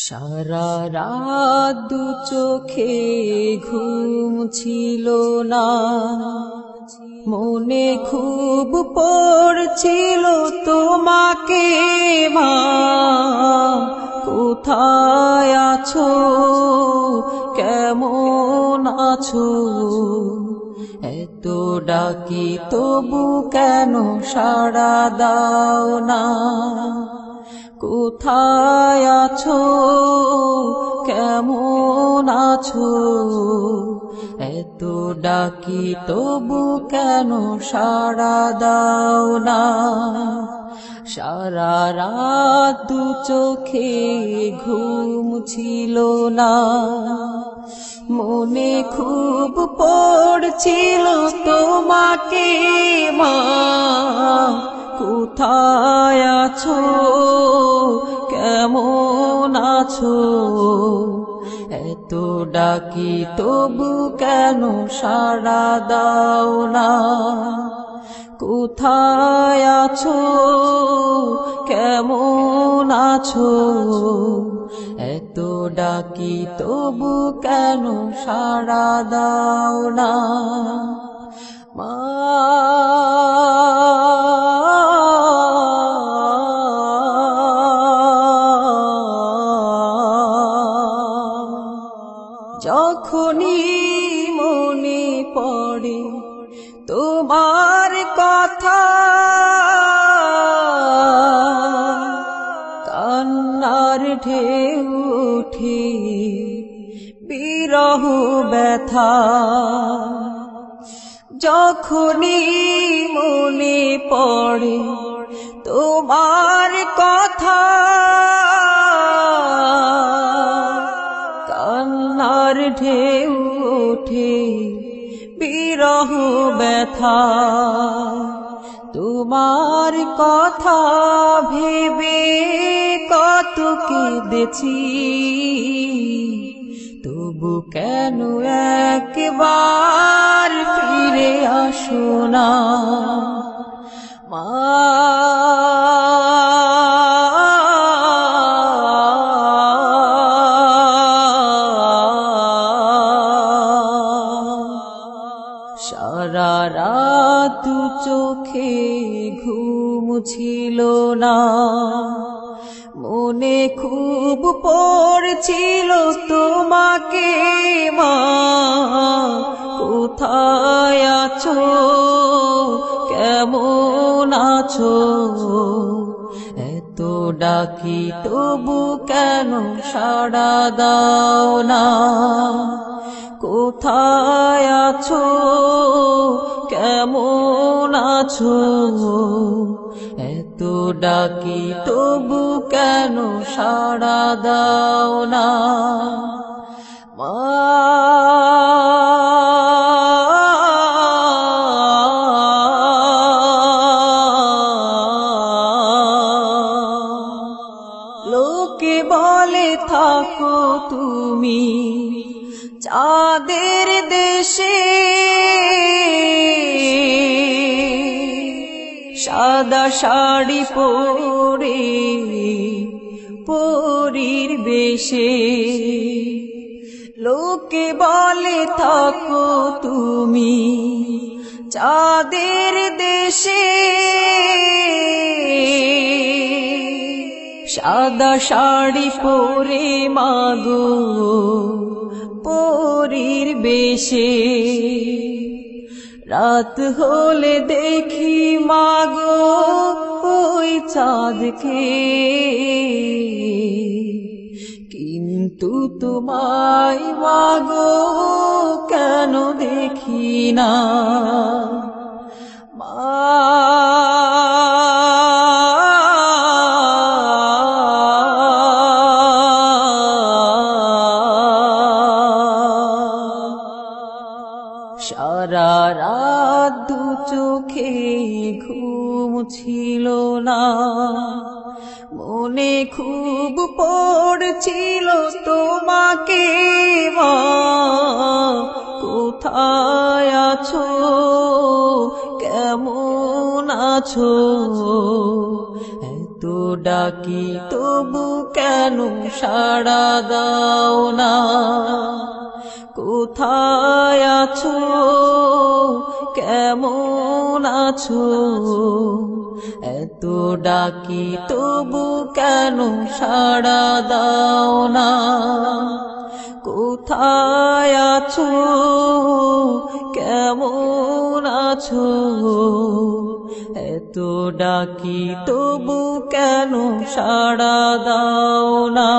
সারা রাত দু চোখে ঘুম ছিল না, মনে খুব পড়ছিল তোমাকে মা। কোথায় আছো, কেমন আছো? এত ডাকি তবু কেন সাড়া দাও না? কোথায় আছো, কেমন আছো? এত ডাকি তবু কেন সাড়া দাও না? সারা রাত দু চোখে ঘুম ছিল না, মনে খুব পড়ছিল তোমাকে মা। কোথায় আছো, কেমন আছো? এত ডাকি তবু কেন সাড়া দাও না? কোথায় আছো, কেমন আছো? এত ডাকি তবু কেন সাড়া দাও না মা? যখনই মনে পড়ে তোমার কথা, কান্নার ঢেউ ওঠে বিরহ ব্যথা। যখনই মনে পড়ে তোমার কথা, কান্নার ঢেউ ওঠে বিরহ ব্যথা। তোমার কথা ভেবে কত কেঁদেছি, তবু কেন একবার ফিরে আসো না মা? সারা রাত দু চোখে ঘুম ছিল না, মনে খুব পড়ছিল তোমাকে মা। কোথায় আছো, কেমন আছো? এত ডাকি তবু কেন সাড়া দাও না? কোথায় আছো, কেমন আছো? এত ডাকি তবু কেন সাড়া দাও না মা? লোকে বলে থাকো তুমি চাঁদের দেশে, সাদা শাড়ি পরে পরীর বেশে। লোকে বলে থাকো তুমি চাঁদের দেশে, সাদা শাড়ি পরে মাগো পরীর বেশে। রাত হলে দেখি মাগো ওই চাঁদকে, কিন্তু তোমায় মাগো কেন দেখি না মা? সারা রাত দু চোখে ঘুম ছিল না, মনে খুব পড়ছিল তোমাকে মা। কোথায় আছো, কেমন আছো? এত ডাকি তবু কেন সাড়া দাও না? কোথায় আছো, কেমন আছো? এত ডাকি তবু কেন সাড়া দাও না? কোথায় আছো, কেমন আছো? এত ডাকি তবু কেন সাড়া দাও না?